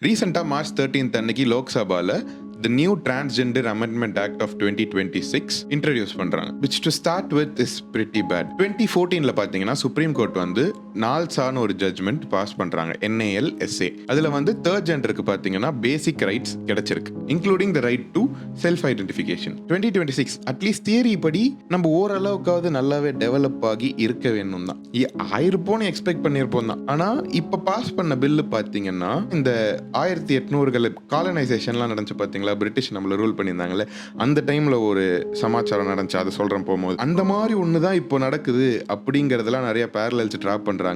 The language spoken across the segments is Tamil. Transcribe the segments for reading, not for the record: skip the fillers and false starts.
ரீசெண்டாக மார்ச் 13th அன்னைக்கு லோக்சபாவில் the new transgender amendment act of 2026 introduce பண்றாங்க. Which to start with is pretty bad. 2014ல பார்த்தீங்கன்னா சுப்ரீம் கோர்ட் வந்து நால்சான்னு ஒரு ஜட்மெண்ட் பாஸ் பண்றாங்க, NALSA. அதுல வந்து தேர்ட் ஜெண்டருக்கு பார்த்தீங்கன்னா பேசிக் ரைட்ஸ் கிடைச்சிருக்கு, including the right to self identification. 2026 at least theory படி நம்ம ஓரளவுக்காவது நல்லாவே டெவலப் ஆகி இருக்க வேணும் தான், ஆயிருப்போன்னு எக்ஸ்பெக்ட் பண்ணியிருப்போம் தான். ஆனா இப்ப பாஸ் பண்ண பில்லு பார்த்தீங்கன்னா இந்த 1800 காலனைசேஷன்லாம் நடந்துச்சு பார்த்தீங்களா, பிரிட்டிஷ் நம்மள ரூல் பண்ணியிருந்தாங்களே, அந்த டைம்ல ஒரு சமாச்சாரம் நடந்துச்சு, அதை சொல்றேன் போகும்போது. அந்த மாதிரி ஒன்று தான் இப்போ நடக்குது அப்படிங்கிறதுலாம் நிறைய பேரலல்ஸ் ட்ராப் பண்றாங்க,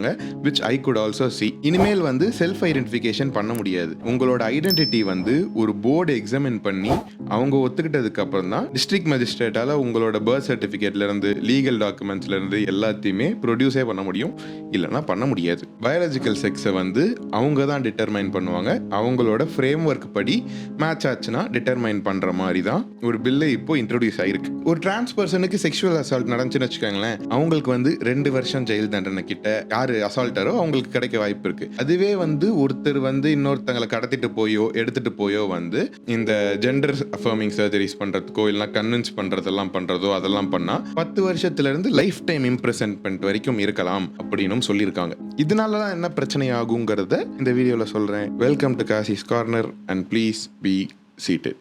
which I could also see. இனிமேல் வந்து செல்ஃப் ஐடென்டிஃபிகேஷன் பண்ண முடியாது. உங்களோட ஐடென்டிட்டி வந்து ஒரு போர்டு எக்ஸாமின் பண்ணி அவங்க ஒத்துக்கிட்டதுக்கு அப்புறம் தான் டிஸ்ட்ரிக்ட் மேஜிஸ்ட்ரேட்டால உங்களோட பர்த் சர்டிஃபிகேட்ல இருந்து லீகல் டாக்குமெண்ட்ஸ்ல இருந்து எல்லாத்தையுமே ப்ரொடியூஸே பண்ண முடியும், இல்லைன்னா பண்ண முடியாது. பயாலஜிக்கல் செக்ஸை வந்து அவங்க தான் டிட்டர்மைன் பண்ணுவாங்க, அவங்களோட ஃப்ரேம் ஒர்க் படி மேட்ச் ஆச்சுன்னா டிட்டர்மைன் பண்ற மாதிரி தான் ஒரு பில்லு இப்போ இன்ட்ரோடியூஸ் ஆயிருக்கு. ஒரு டிரான்ஸ் பர்சனுக்கு செக்ஷுவல் அசால்ட் நடந்துச்சுன்னு வச்சுக்கோங்களேன், அவங்களுக்கு வந்து 2 வருஷம் ஜெயில் தண்டனை கிட்ட யாரு அசால்ட்டரோ அவங்களுக்கு கிடைக்க வாய்ப்பு இருக்கு. அதுவே வந்து ஒருத்தர் வந்து இன்னொருத்தங்களை கடத்திட்டு போயோ எடுத்துட்டு போயோ வந்து இந்த ஜெண்டர் அஃபர்மிங் சர்ஜரிஸ் பண்றதுக்கோ இல்லைன்னா கன்வின்ஸ் பண்றதெல்லாம் பண்றதோ அதெல்லாம் பண்ணா 10 வருஷத்துல இருந்து லைஃப் டைம் இம்ப்ரிசன்மென்ட் வரைக்கும் இருக்கலாம் அப்படின்னு சொல்லியிருக்காங்க. இதனாலதான் என்ன பிரச்சனை ஆகுங்கிறத இந்த வீடியோல சொல்றேன். Welcome to Kasi's corner and please be seated.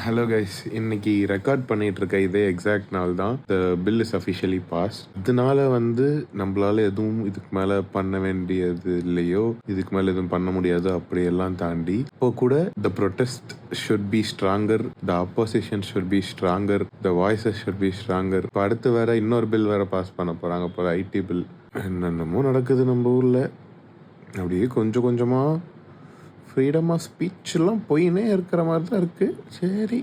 Hello guys, இன்னைக்கு ரெக்கார்ட் பண்ணிட்டு இருக்க இதே எக்ஸாக்ட் நாள் தான் the bill is officially pass. இதனால வந்து நம்மளால எதுவும் இதுக்கு மேலே பண்ண வேண்டியது இல்லையோ, இதுக்கு மேலே எதுவும் பண்ண முடியாது அப்படியெல்லாம் தாண்டி இப்போ கூட the protest should be stronger, the opposition should be stronger, the voices should be stronger. இப்போ அடுத்து வேற இன்னொரு பில் வேற பாஸ் பண்ண போறாங்க, இப்போ ஐடி பில். என்னென்னமோ நடக்குது நம்ம ஊரில். அப்படியே கொஞ்சம் கொஞ்சமாக ஃப்ரீடம் ஆஃப் ஸ்பீச்லாம் போயினே இருக்கிற மாதிரி தான் இருக்குது. சரி,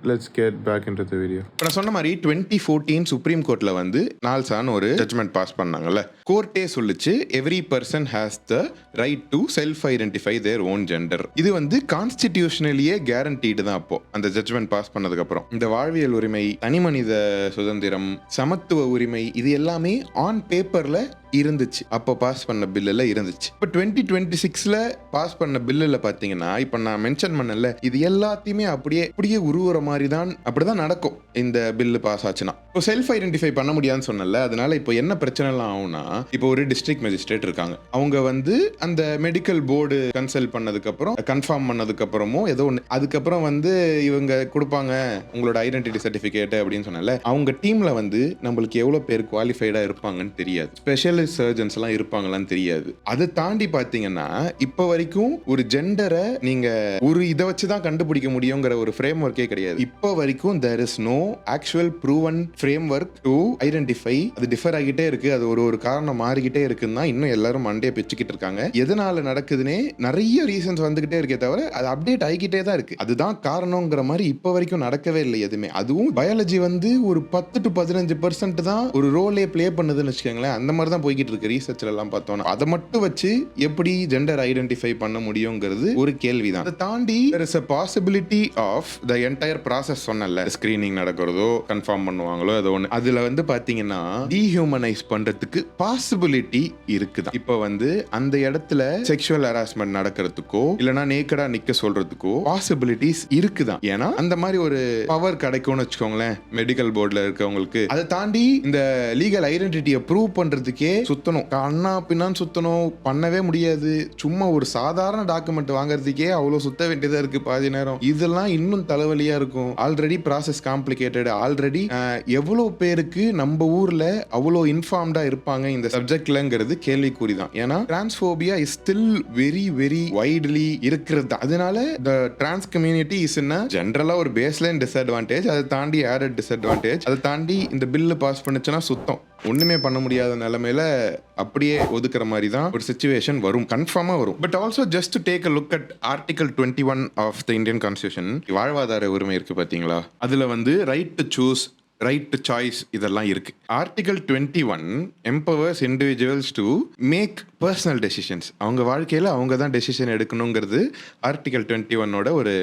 let's get back into the video. இப்போ நான் சொன்ன மாதிரி 2014 சுப்ரீம் கோர்ட்டில் வந்து நால்சான்னு ஒரு ஜட்மெண்ட் பாஸ் பண்ணாங்கல்ல. கோர்ட்டே சொல்லிச்சு every person has the right to self identify their own gender. இது வந்து கான்ஸ்டிடியூஷனலியே கேரண்டீடு தான். அப்போ அந்த ஜட்மெண்ட் பாஸ் பண்ணதுக்கு அப்புறம் இந்த வாழ்வியல் உரிமை, தனிமனித சுதந்திரம், சமத்துவ உரிமை, இது எல்லாமே ஆன் பேப்பர்ல இருந்துச்சு. அப்போ பாஸ் பண்ண பில்லுல இருந்துச்சு. இப்போ 2026ல பாஸ் பண்ண பில்லுல பாத்தீங்கன்னா இப்போ நான் மென்ஷன் பண்ணல, இது எல்லாத்தையுமே அப்படியே உருவுற மாதிரி தான், அப்படிதான் நடக்கும் இந்த பில்லு பாஸ் ஆச்சுன்னா. இப்போ செல்ஃப் ஐடென்டிஃபை பண்ண முடியாதுன்னு சொன்னல, அதனால இப்போ என்ன பிரச்சனை எல்லாம் ஆகும்னா, இப்போ ஒரு டிஸ்ட்ரிக்ட் மேஜிஸ்ட்ரேட் இருக்காங்க, அவங்க வந்து அந்த மெடிக்கல் போர்டு கன்சல்ட் பண்ணதுக்கு அப்புறம் கன்ஃபார்ம் பண்ணதுக்கு அப்புறமோ ஏதோ ஒன்று, அதுக்கப்புறம் வந்து இவங்க கொடுப்பாங்க உங்களோட ஐடென்டிட்டி சர்டிஃபிகேட் அப்படின்னு சொன்னல, அவங்க டீம்ல வந்து நம்மளுக்கு எவ்வளவு பேர் குவாலிஃபைடா இருப்பாங்கன்னு தெரியாது, ஸ்பெஷல் சர்ஜன்ஸ் எல்லாம் இருப்பாங்களான்னு தெரியாது. அதை தாண்டி பாத்தீங்கன்னா இப்போ வரைக்கும் ஒரு ஜெண்டரை நீங்க ஒரு இதை வச்சுதான் கண்டுபிடிக்க முடியுங்கிற ஒரு ஃப்ரேம் ஒர்க்கே கிடையாது. இப்போ வரைக்கும் there is no actual proven framework to identify. அது டிஃபர் ஆகிட்டே இருக்கு, அது ஒரு காரணம் மாறிக்கிட்டே இருக்குன்னா இன்னும் எல்லாரும் மண்டையை பிச்சுக்கிட்டு இருக்காங்க. எதனால நடக்குதுன்னே நிறைய ரீசன்ஸ் வந்துகிட்டே இருக்கே தவிர அது அப்டேட் ஆகிக்கிட்டே தான் இருக்கு. அதுதான் காரணங்கிற மாதிரி இப்போ வரைக்கும் நடக்கவே இல்லை எதுவுமே. அதுவும் பயாலஜி வந்து ஒரு 10 to 15% தான் ஒரு ரோலே பிளே பண்ணுதுன்னு வச்சுக்கோங்களேன். அந்த மாதிரி தான் போய்கிட்டு இருக்கு ரீசர்ச்ல எல்லாம் பார்த்தோம்னா. அதை மட்டும் வச்சு எப்படி ஜெண்டர் ஐடென்டிஃபை பண்ண முடியுங்கிறது ஒரு கேள்விதான். அதை தாண்டி there is a possibility of the entire process சொன்னல, ஸ்கிரீனிங் நடக்கிறதோ கன்ஃபார்ம் பண்ணுவாங்களோ ஏதோ ஒன்று, அதுல வந்து பாத்தீங்கன்னா டீஹியூமனைஸ் பண்றதுக்கு பாசிபிலிட்டி இருக்குதான். இப்போ வந்து அந்த இடத்துல செக்ஷுவல் ஹராஸ்மெண்ட் நடக்கிறதுக்கோ இல்லைன்னா நேக்கடா நிக்க சொல்றதுக்கோ பாசிபிலிட்டிஸ் இருக்குதான். ஏன்னா அந்த மாதிரி ஒரு பவர் கிடைக்கும்னு வச்சுக்கோங்களேன் மெடிக்கல் போர்ட்ல இருக்கவங்களுக்கு. அதை தாண்டி இந்த லீகல் ஐடென்டிட்டியை ப்ரூவ் பண்றதுக்கே சுத்தணும், கண்ணா பின்னான்னு சுத்தணும், பண்ணவே முடியாது. சும்மா ஒரு சாதாரண டாக்குமெண்ட் வாங்குறதுக்கே அவ்வளவு சுத்த வேண்டியதா இருக்கு பாதி நேரம். இதெல்லாம் இன்னும் தலைவலியா இருக்கும். Already process complicated. ஆல்ரெடி எவ்வளவு பேருக்கு நம்ம ஊர்ல அவ்வளோ இன்ஃபார்ம்டா இருப்பாங்க இந்த சப்ஜெக்ட்லங்கிறது கேள்விக்குறிதான். ஏன்னா transphobia is still very very widely இருக்கிறது. அதனால the trans community is in a ஜெனரலா ஒரு பேஸ்லைன் டிஸ்அட்வான்டேஜ், அதை தாண்டி ஆடட் டிஸ்அட்வான்டேஜ். அதை தாண்டி இந்த பில்லு பாஸ் பண்ணுச்சுன்னா சுத்தம் ஒண்ணுமே பண்ண முடியாத நிலைமையில அப்படியே ஒதுக்குற மாதிரி தான் ஒரு சிச்சுவேஷன் வரும், கன்ஃபார்மா வரும். But also just to take a look at article 21 of the Indian constitution, வாழ்வாதார உரிமை இருக்கு பாத்தீங்களா, அதுல வந்து right to choose, right to choice இதெல்லாம் இருக்கு. ஆர்டிகல் 21 empowers individuals to make personal decisions. அவங்க வாழ்க்கையில அவங்க தான் டெசிஷன் எடுக்கணுங்கிறது ஆர்டிகல் 21ஓட ஒரு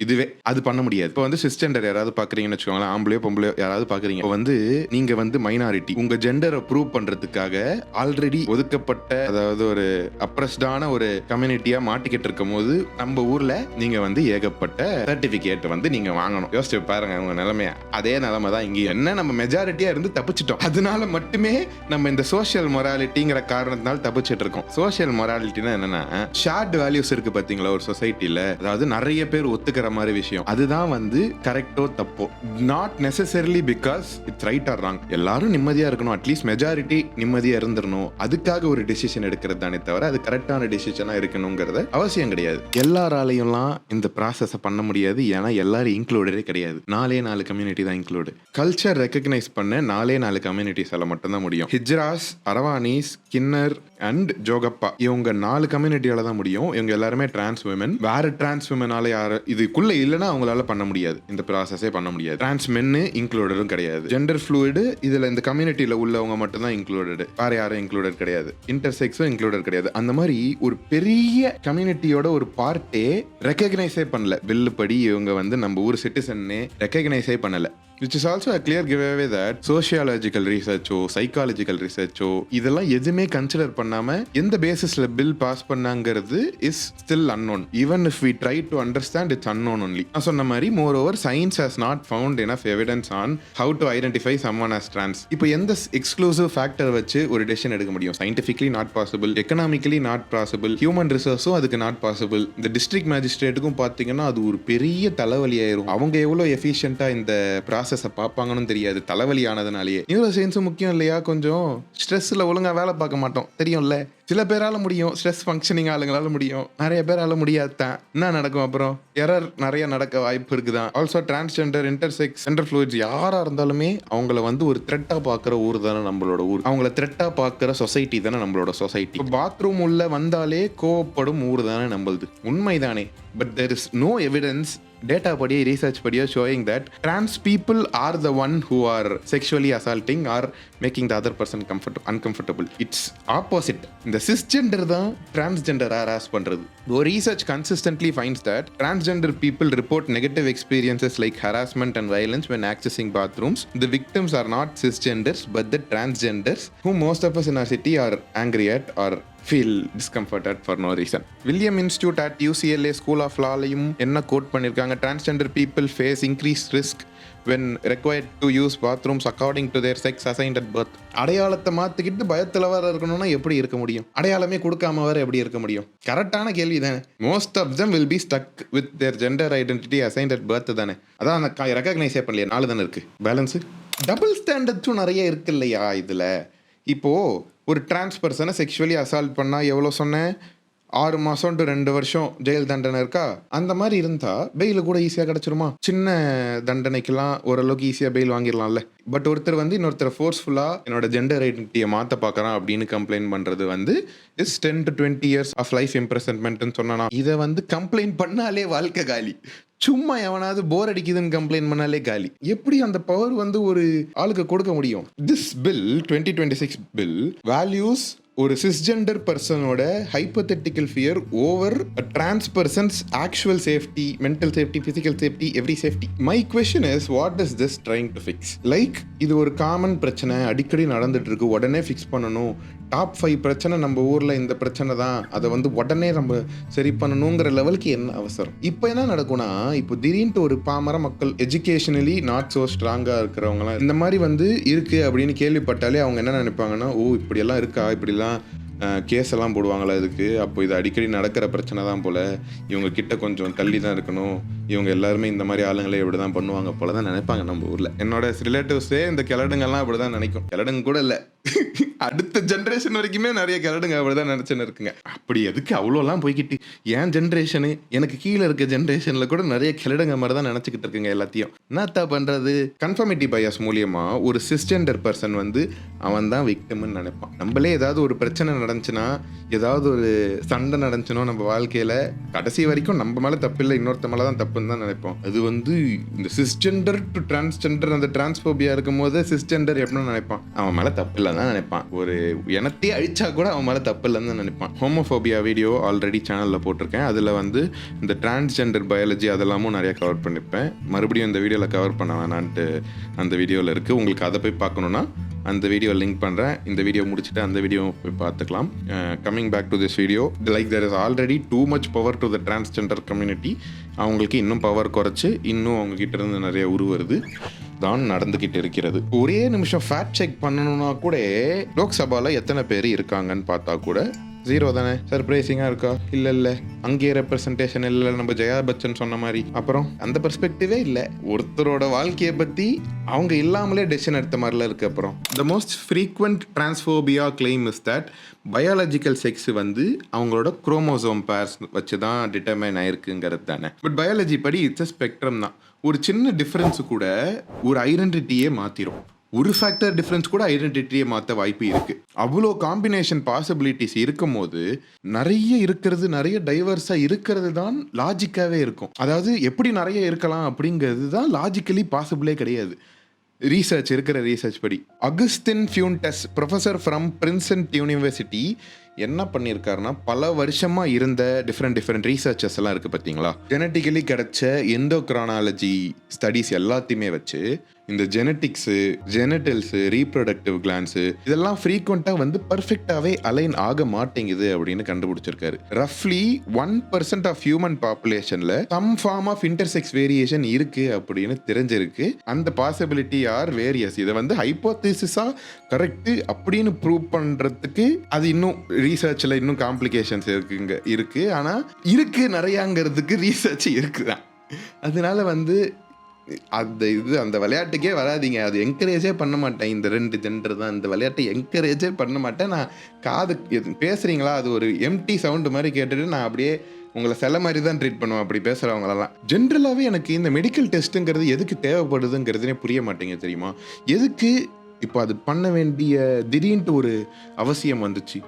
இதுவே அது பண்ண முடியாது. இப்போ வந்து சிஸ்ஜெண்டர் யாராவது பாக்குறீங்கன்னு வச்சுக்கோங்களேன், ஆம்பளையோ பொம்பளையோ யாராவது பாக்குறீங்க, இப்போ வந்து நீங்க வந்து மைனாரிட்டி, உங்க ஜெண்டரை ப்ரூவ் பண்றதுக்காக ஆல்ரெடி ஒதுக்கப்பட்ட, அதாவது ஒரு அப்ரஸ்டான ஒரு கம்யூனிட்டியா மாட்டிக்கிட்டு இருக்கும் போது நம்ம ஊர்ல நீங்க வந்து ஏகப்பட்ட சர்டிபிகேட் வந்து நீங்க வாங்கணும். யோசிச்சு பாருங்க உங்க நிலைமைய. அதே நிலைமை தான் இங்க. என்ன நம்ம மெஜாரிட்டியா இருந்து தப்பிச்சிட்டோம், அதனால மட்டுமே நம்ம இந்த சோஷியல் மொராலிட்டிங்கிற காரணத்தினால தப்பிச்சிட்டு இருக்கோம். சோஷியல் மொராலிட்டினா என்னன்னா, ஷார்ட் வேல்யூஸ் இருக்கு பாத்தீங்களா ஒரு சொசைட்டில, அதாவது நிறைய பேர் ஒத்துக்கிற மாதிரி விஷயம், அதுதான் வந்து கரெக்டோ தப்போ. Not necessarily because it's right or wrong. எல்லாரும் நிம்மதியா இருக்கணும், அட்லீஸ்ட் மெஜாரிட்டி நிம்மதியா இருந்துடணும், அதுக்காக ஒரு டிசிஷன் எடுக்கிறது தானே தவிர அது கரெக்டான டிசிஷனா இருக்கணுங்கிறது அவசியம் கிடையாது. எல்லாராலையும்லாம் இந்த ப்ராசஸை பண்ண முடியாது. ஏன்னா எல்லாரும் இன்க்ளூடடே கிடையாது. 4 கம்யூனிட்டி தான் இன்க்ளூடு. கல்ச்சர் ரெகக்னைஸ் பண்ண 4 கம்யூனிட்டிஸால மட்டும்தான் முடியும். ஹிஜ்ராஸ், அரவானிஸ், கின்னர் அண்ட் ஜோகப்பா, இவங்க 4 கம்யூனிட்டியால தான் முடியும். இவங்க எல்லாருமே டிரான்ஸ் விமன். வேற டிரான்ஸ் விமனால யாரு இதுக்குள்ள இல்லைன்னா அவங்களால பண்ண முடியாது, இந்த ப்ராசஸே பண்ண முடியாது. டிரான்ஸ் மென்னு இன்க்ளூடடும் கிடையாது. ஜெண்டர் ஃப்ளூயிடு இதுல இந்த கம்யூனிட்டியில உள்ளவங்க மட்டும் தான் இன்க்ளூடட், வேற யாரும் இன்க்ளூடட் கிடையாது. இன்டர்செக்ஸும் இன்க்ளூடட் கிடையாது. அந்த மாதிரி ஒரு பெரிய கம்யூனிட்டியோட ஒரு பார்ட்டே ரெகக்னைஸே பண்ணல பில்லு படி. இவங்க வந்து நம்ம ஊர் சிட்டிசன்னே ரெகக்னைஸே பண்ணல. which is also a clear giveaway that sociological research-ஓ psychological research-ஓ இதெல்லாம் எதுவுமே கன்சிடர் பண்ணாம எந்த பேசிஸ்ல பில் பாஸ் பண்ணாங்கிறது is still unknown. Even if we try to understand, it's unknown only. நான் சொன்ன மாதிரி moreover science has not found enough evidence on how to identify someone as trans. இப்போ எந்த எக்ஸ்க்ளூசிவ் ஃபேக்டர் வச்சு ஒரு டெசிஷன் எடுக்க முடியும்? scientifically not possible, economically not possible, human resource-உம் அதுக்கு not possible. இந்த டிஸ்ட்ரிக்ட் மேஜிஸ்ட்ரேட்டுக்கும் பார்த்தீங்கன்னா அது ஒரு பெரிய தலைவலி ஆயிரும். அவங்க எவ்வளவு எஃபிஷியண்டா இந்த ப்ராசஸை பார்ப்பாங்கன்னு தெரியாது, தலைவலி ஆனதுனாலேயே. நியூரோ சயின்ஸும் முக்கியம் இல்லையா? கொஞ்சம் ஸ்ட்ரெஸ்ல ஒழுங்கா வேலை பார்க்க மாட்டோம், தெரியும்ல. சில பேரால முடியும், ஸ்ட்ரெஸ் ஃபங்க்ஷனிங் ஆளுங்களால முடியும், நிறைய பேரால முடியாதான். என்ன நடக்கும் அப்புறம்? எரர் நிறைய நடக்க வாய்ப்பு இருக்குதான். Also transgender, intersex, gender fluids யாரா இருந்தாலுமே அவங்கள வந்து ஒரு த்ரெட்டா பார்க்குற ஊர் தானே நம்மளோட ஊர். அவங்கள த்ரெட்டா பார்க்குற சொசைட்டி தானே நம்மளோட சொசைட்டி. பாத்ரூம் உள்ள வந்தாலே கோவப்படும் ஊர் தானே நம்மளது. உண்மைதானே? But there is no evidence, data படியோ ரீசர்ச் படியோ showing that trans people are the one who are sexually assaulting or making the other person uncomfortable. It's opposite. இந்த cisgender தான் transgender harass பண்றது. ஒரு research consistently finds that transgender people report negative experiences like harassment and violence when accessing bathrooms. The victims are not cisgenders but the transgenders who most of us in our city are angry at or feel discomforted for no reason. William Institute at UCLA School of Lawலையும் என்ன கோட் பண்ணிருக்காங்க? Transgender people face increased risk when required to use bathrooms according to their sex assigned at birth. அடையாளத்தை மாத்திக்கிட்டு பயத்துல வர இருக்கணும்னா எப்படி இருக்க முடியும்? அடையாளமே கொடுக்காம வர எப்படி இருக்க முடியும்? கரெக்டான கேள்வி தானே. Most of them will be stuck with their gender identity assigned at birth தானே. அதான் அந்த ரெகக்னைஸே பண்ணலையா? 4 தானே இருக்கு. பேலன்ஸ் டபுள் ஸ்டாண்டர்ட்ஸும் நிறைய இருக்கு இல்லையா இதுல? இப்போ ஒரு டிரான்ஸ் பர்சனை செக்ஷுவலி அசால்ட் பண்ணால் எவ்வளோ சொன்னேன்? 6 மாதம் டு 2 வருஷம் ஜெயில் தண்டனை இருக்கா? அந்த மாதிரி இருந்தால் பெயில் கூட ஈஸியாக கிடச்சிருமா? சின்ன தண்டனைக்கெல்லாம் ஓரளவுக்கு ஈஸியாக பெயில் வாங்கிடலாம்ல. பட் ஒருத்தர் வந்து இன்னொருத்தர் ஃபோர்ஸ்ஃபுல்லாக என்னோட ஜெண்டர் ஐடென்டிட்டியை மாற்ற பார்க்குறான் அப்படின்னு கம்ப்ளைண்ட் பண்ணுறது வந்து is 10 to 20 years of life இம்ப்ரெசன்மெண்ட்னு சொன்னா, இதை வந்து கம்ப்ளைண்ட் பண்ணாலே வாழ்க்கை காலி. சும்மா எவனாவது போர் அடிக்குதுன்னு கம்ப்ளைண்ட் பண்ணாலே காலி. எப்படி அந்த பவர் வந்து ஒரு ஆளுக்கு கொடுக்க முடியும்? திஸ் பில் 2026 பில் வேல்யூஸ் ஒரு சிஸ்ஜெண்டர் பர்சனோட hypothetical fear over a trans person's actual safety, mental safety, physical safety, every safety. My question is, what is this trying to fix? Like, இது ஒரு காமன் பிரச்சனை, அடிக்கடி நடந்துட்டு இருக்கு, உடனே ஃபிக்ஸ் பண்ணணும். டாப் 5 பிரச்சனை நம்ம ஊர்ல இந்த பிரச்சனை தான், அதை வந்து உடனே நம்ம சரி பண்ணணுங்கிற லெவலுக்கு என்ன அவசரம்? இப்போ என்ன நடக்கும்னா, இப்போ திடீர்னு ஒரு பாமர மக்கள், எஜுகேஷனலி நாட் ஸோ ஸ்ட்ராங்கா இருக்கிறவங்களாம் இந்த மாதிரி வந்து இருக்கு அப்படின்னு கேள்விப்பட்டாலே அவங்க என்ன நினைப்பாங்கன்னா, ஓ இப்படியெல்லாம் இருக்கா, இப்படிலாம் கேஸ் எல்லாம் போடுவாங்களா இதுக்கு? அப்போ இது அடிக்கடி நடக்கிற பிரச்சனை தான் போல, இவங்க கிட்ட கொஞ்சம் தள்ளி தான் இருக்கணும், இவங்க எல்லாருமே இந்த மாதிரி ஆளுங்களே இப்படி தான் பண்ணுவாங்க போல தான் நினைப்பாங்க நம்ம ஊர்ல. என்னோட ரிலேட்டிவ்ஸே இந்த கிழடுங்கெல்லாம் இப்படி தான் நினைக்கும். கிழடுங்க கூட இல்லை, அடுத்த ஜென்ரேஷன் வரைக்குமே நிறைய கிழடுங்க அப்படிதான் நினைச்சுன்னு இருக்குங்க. அப்படி எதுக்கு அவ்வளோலாம் போய்கிட்டு? ஏன் ஜென்ரேஷனு, எனக்கு கீழே இருக்க ஜென்ரேஷன்ல கூட நிறைய கிழடுங்க மாதிரி தான் நினச்சிக்கிட்டு இருக்குங்க எல்லாத்தையும். என்னத்தா பண்றது? கன்ஃபர்மிட்டி பயாஸ் மூலியமா ஒரு சிஸ்ஜெண்டர் பர்சன் வந்து அவன் தான் விக்டிம்னு நினைப்பான். நம்மளே ஏதாவது ஒரு பிரச்சனை நடந்துச்சுன்னா, ஏதாவது ஒரு சண்டை நடந்துச்சுனோ நம்ம வாழ்க்கையில, கடைசி வரைக்கும் நம்ம மேலே தப்பு இல்லை, இன்னொருத்த மேலே தான் தப்பு தப்புன்னு தான் நினைப்போம். அது வந்து இந்த சிஸ்ஜெண்டர் டு டிரான்ஸ்ஜெண்டர் அந்த டிரான்ஸ்போபியா இருக்கும் போது சிஸ்ஜெண்டர் எப்படின்னு நினைப்பான், அவன் மேலே தப்பு இல்லைன்னு தான் நினைப்பான். ஒரு இனத்தையே அழிச்சா கூட அவன் மேலே தப்பு இல்லைன்னு தான் நினைப்பான். ஹோமோஃபோபியா வீடியோ ஆல்ரெடி சேனலில் போட்டிருக்கேன். அதில் வந்து இந்த டிரான்ஸ்ஜெண்டர் பயாலஜி அதெல்லாமும் நிறைய கவர் பண்ணியிருப்பேன். மறுபடியும் இந்த வீடியோவில் கவர் பண்ண வேணான்ட்டு அந்த வீடியோவில் இருக்குது. உங்களுக்கு அதை போய் பார்க்கணுன்னா அந்த வீடியோ லிங்க் பண்ணுறேன். இந்த வீடியோ முடிச்சுட்டு அந்த வீடியோ போய் பார்த்துக்கலாம். Coming back to this video, like there is already too much power to the transgender community. அவங்களுக்கு இன்னும் பவர் குறைச்சி இன்னும் அவங்ககிட்ட இருந்து நிறைய வருது தான் நடந்துக்கிட்டு இருக்கிறது. ஒரே நிமிஷம் ஃபேக்ட் செக் பண்ணணும்னா கூட லோக்சபாவில் எத்தனை பேர் இருக்காங்கன்னு பார்த்தா கூட 0 தானே. சர்ப்ரைசிங்காக இருக்கா? இல்லை அங்கேயே ரெப்ரசன்டேஷன் இல்லை, நம்ம ஜெயா பச்சன் சொன்ன மாதிரி. அப்புறம் அந்த பெர்ஸ்பெக்டிவே இல்லை. ஒருத்தரோட வாழ்க்கையை பற்றி அவங்க இல்லாமலே டெசிஷன் எடுத்த மாதிரிலாம் இருக்கு. அப்புறம் the most frequent transphobia claim is that biological sex வந்து அவங்களோட குரோமோசோம் பேர்ஸ் வச்சு தான் டிட்டர்மைன் ஆயிருக்குங்கிறது தானே. பட் பயாலஜி படி இட்ஸ் அ ஸ்பெக்ட்ரம் தான். ஒரு சின்ன டிஃப்ரென்ஸு கூட ஒரு ஐடென்டிட்டியே மாற்றிடும். ஒரு ஃபேக்டர் டிஃப்ரென்ஸ் கூட ஐடென்டிட்டியை மாற்ற வாய்ப்பு இருக்குது. அவ்வளோ காம்பினேஷன் பாசிபிலிட்டிஸ் இருக்கும் போது நிறைய டைவர்ஸாக இருக்கிறது தான் லாஜிக்காகவே இருக்கும். அதாவது எப்படி நிறைய இருக்கலாம் அப்படிங்கிறது தான் லாஜிக்கலி பாசிபிளே கிடையாது. இருக்கிற ரீசர்ச் படி Augustine ஃபியூன்டஸ் professor from Prinson university என்ன பண்ணியிருக்காருன்னா, பல வருஷமாக இருந்த டிஃப்ரெண்ட் ரீசர்ச்சஸ் எல்லாம் இருக்குது பார்த்தீங்களா, ஜெனட்டிக்கலி கிடைச்ச எண்டோக்ரானாலஜி ஸ்டடீஸ் எல்லாத்தையுமே வச்சு இந்த ஜெனட்டிக்ஸு, ஜெனட்டல்ஸு, ரீப்ரொடக்டிவ் கிளான்ஸு இதெல்லாம் ஃப்ரீக்வெண்ட்டாக வந்து பர்ஃபெக்டாகவே அலைன் ஆக மாட்டேங்குது அப்படின்னு கண்டுபிடிச்சிருக்காரு. ரஃப்லி 1% ஆஃப் ஹியூமன் பாப்புலேஷனில் some form of intersex variation இருக்குது அப்படின்னு தெரிஞ்சிருக்கு. அந்த பாசிபிலிட்டி ஆர் வேரியஸ். இதை வந்து ஹைப்போதீசிஸாக கரெக்டு அப்படின்னு ப்ரூவ் பண்ணுறதுக்கு அது இன்னும் ரீசர்ச்சில் இன்னும் காம்ப்ளிகேஷன்ஸ் இருக்குது. ஆனால் இருக்குது நிறையாங்கிறதுக்கு ரீசர்ச் இருக்குதான். அதனால வந்து அந்த விளையாட்டுக்கே வராதிங்க. அது என்கரேஜே பண்ண மாட்டேன். இந்த 2 ஜெண்டர் தான் இந்த விளையாட்டை என்கரேஜே பண்ண மாட்டேன். நான் காது பேசுகிறீங்களா, அது ஒரு எம்டி சவுண்டு மாதிரி கேட்டுட்டு நான் அப்படியே உங்களை சில மாதிரி தான் ட்ரீட் பண்ணுவேன். அப்படி பேசுகிறவங்களெல்லாம் ஜென்ரலாகவே எனக்கு இந்த மெடிக்கல் டெஸ்ட்டுங்கிறது எதுக்கு தேவைப்படுதுங்கிறதுனே புரிய மாட்டேங்க தெரியுமா. எதுக்கு இப்போ அது பண்ண வேண்டிய திடீர்னு ஒரு அவசியம் வந்துச்சு?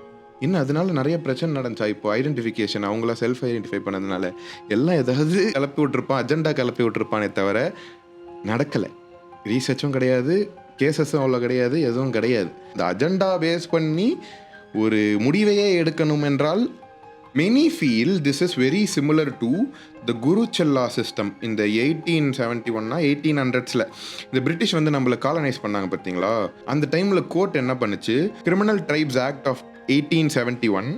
இன்னும் அதனால நிறைய பிரச்சனை நடந்துச்சா? இப்போ ஐடென்டிஃபிகேஷன் அவங்கள செல்ஃப் ஐடென்டிஃபை பண்ணதுனால எல்லாம் ஏதாவது கிளப்பி விட்டுருப்பான், அஜெண்டா கிளப்பி விட்டுருப்பானே தவிர நடக்கலை. ரீசர்ச்சும் கிடையாது, கேசஸும் அவ்வளோ கிடையாது, எதுவும் கிடையாது. இந்த அஜெண்டா பேஸ் பண்ணி ஒரு முடிவையே எடுக்கணும் என்றால் many feel this is very similar to the Guruchella system in the 1871 1800s. இந்த பிரிட்டிஷ் வந்து நம்மளை காலனைஸ் பண்ணாங்க பார்த்தீங்களா, அந்த டைமில் கோர்ட் என்ன பண்ணுச்சு, criminal tribes act of 1871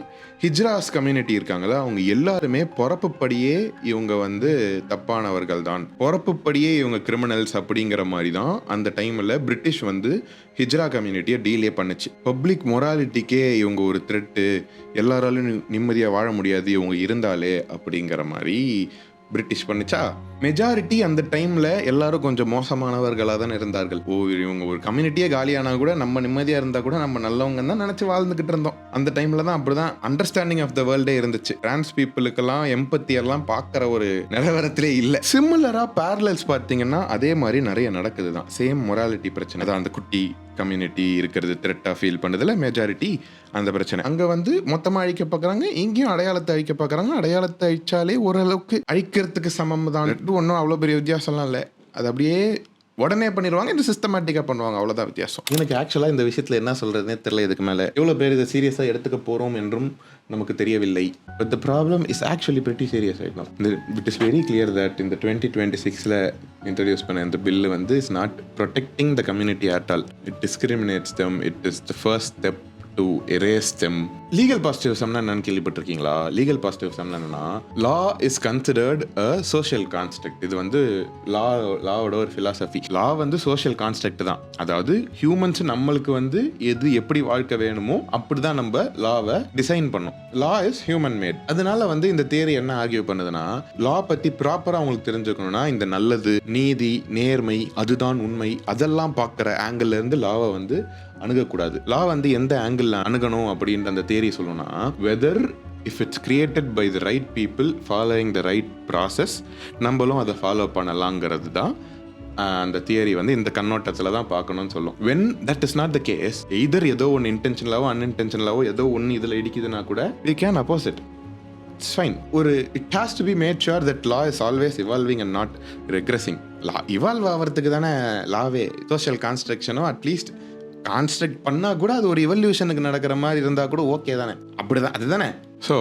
hijras community இருக்காங்களா, அவங்க எல்லாருமே பொறப்புப்படியே இவங்க வந்து தப்பானவர்கள் தான், பொறப்புப்படியே இவங்க கிரிமினல்ஸ் அப்படிங்கிற மாதிரி தான் அந்த டைமில் பிரிட்டிஷ் வந்து ஹிஜ்ரா கம்யூனிட்டியை டீலே பண்ணுச்சு. பப்ளிக் மொராலிட்டிக்கே இவங்க ஒரு த்ரெட்டு, எல்லாராலும் நிம்மதியாக வாழ முடியாது இவங்க இருந்தாலே அப்படிங்கிற மாதிரி பிரிட்டிஷ் பண்ணுச்சா. மெஜாரிட்டி அந்த டைமில் எல்லாரும் கொஞ்சம் மோசமானவர்களாக தான் இருந்தார்கள். இவங்க ஒரு கம்யூனிட்டியே காலியானா கூட நம்ம நிம்மதியாக இருந்தால் கூட நம்ம நல்லவங்க தான் நினச்சி வாழ்ந்துக்கிட்டு இருந்தோம். அந்த டைமில் தான் அப்படி தான் அண்டர்ஸ்டாண்டிங் ஆஃப் த வேர்ல்டே இருந்துச்சு. டிரான்ஸ் பீப்புளுக்கெல்லாம் எம்பத்தி எல்லாம் பார்க்குற ஒரு நிலவரத்திலே இல்லை. சிமிலராக பேரலல்ஸ் பார்த்தீங்கன்னா அதே மாதிரி நிறைய நடக்குது தான். சேம் மொராலிட்டி பிரச்சனை தான். அந்த குட்டி கம்யூனிட்டி இருக்கிறது த்ரெட்டாக ஃபீல் பண்ணுறதுல மெஜாரிட்டி அந்த பிரச்சனை. அங்கே வந்து மொத்தமாக அழிக்க பார்க்குறாங்க, இங்கேயும் அடையாளத்தை அழிக்க பார்க்குறாங்க. அடையாளத்தை அழிச்சாலே ஓரளவுக்கு அழிக்கிறதுக்கு சமம் தான். ஒன்றும் அவ்வளோ பெரிய வித்தியாசம்லாம் இல்லை. அது அப்படியே உடனே பண்ணிடுவாங்க, இது சிஸ்டமேட்டிக்காக பண்ணுவாங்க, அவ்வளோதான் வித்தியாசம். எனக்கு ஆக்சுவலாக இந்த விஷயத்தில் என்ன சொல்கிறதுனே தெரியல. இதுக்கு மேலே எவ்வளோ பேர் இதை சீரியஸாக எடுத்துக்க போகிறோம் என்றும் நமக்கு தெரியவில்லை. But the problem is actually pretty serious right now. It is very clear that இந்த 2026 இன்ட்ரடியூஸ் பண்ண இந்த பில்லு வந்து is not protecting the community at all. It discriminates them. It is the first step to erase them. Legal பாசிட்டிவிசம்னா என்னன்னு கேள்விப்பட்டிருக்கீங்களா? லீகல் பாசிட்டிவிசம்னா என்னன்னா, law is considered a social construct. இது வந்து லாவோட ஒரு ஃபிலாசபி. லா வந்து சோஷியல் கான்ஸ்ட்ரக்ட் தான். அதாவது ஹியூமன்ஸ் நம்மளுக்கு வந்து எது எப்படி வாழ்க்கை வேணுமோ அப்படிதான் நம்ம லாவை டிசைன் பண்ணோம். லா இஸ் ஹியூமன் மேட். அதனால வந்து இந்த தியரி என்ன ஆர்கியூ பண்ணுதுன்னா, லா பத்தி ப்ராப்பரா அவங்களுக்கு தெரிஞ்சுக்கணும்னா இந்த நல்லது, நீதி, நேர்மை, அதுதான் உண்மை, அதெல்லாம் பார்க்குற ஆங்கிள் இருந்து லாவை வந்து அணுகக்கூடாது. லா வந்து எந்த ஆங்கிள் அணுகணும் அப்படின்ற அந்த தியரி சொல்லணும்னா, whether if it's created by the right people following the right process, நம்மளும் அதை ஃபாலோ பண்ணலாங்கிறது தான் அந்த தியரி வந்து இந்த கண்ணோட்டத்தில் தான் பார்க்கணும்னு சொல்லும். When that is not the case, either ஏதோ ஒன்று இன்டென்ஷனலாவோ அன்இன்டென்ஷனலாவோ ஏதோ ஒன்று இதில் இடிக்குதுன்னா கூட we can oppose it. It's fine. ஒரு it has to be made sure that law is always evolving and not regressing. Law evolve ஆகிறதுக்கு தானே லாவே. சோஷியல் கான்ஸ்ட்ரக்ஷனோ அட்லீஸ்ட் கான்ஸ்ட்ரக்ட் பண்ணால் கூட அது ஒரு இவல்யூஷனுக்கு நடக்கிற மாதிரி இருந்தால் கூட ஓகே தானே, அப்படி தான் அதுதானே. So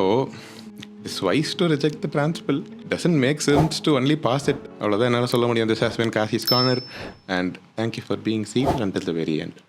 it's wise to reject the principle, doesn't make sense to only pass it. அவ்வளோதான் என்னால் சொல்ல முடியும். This has been Kasi's corner and thank you for being seat until the very end.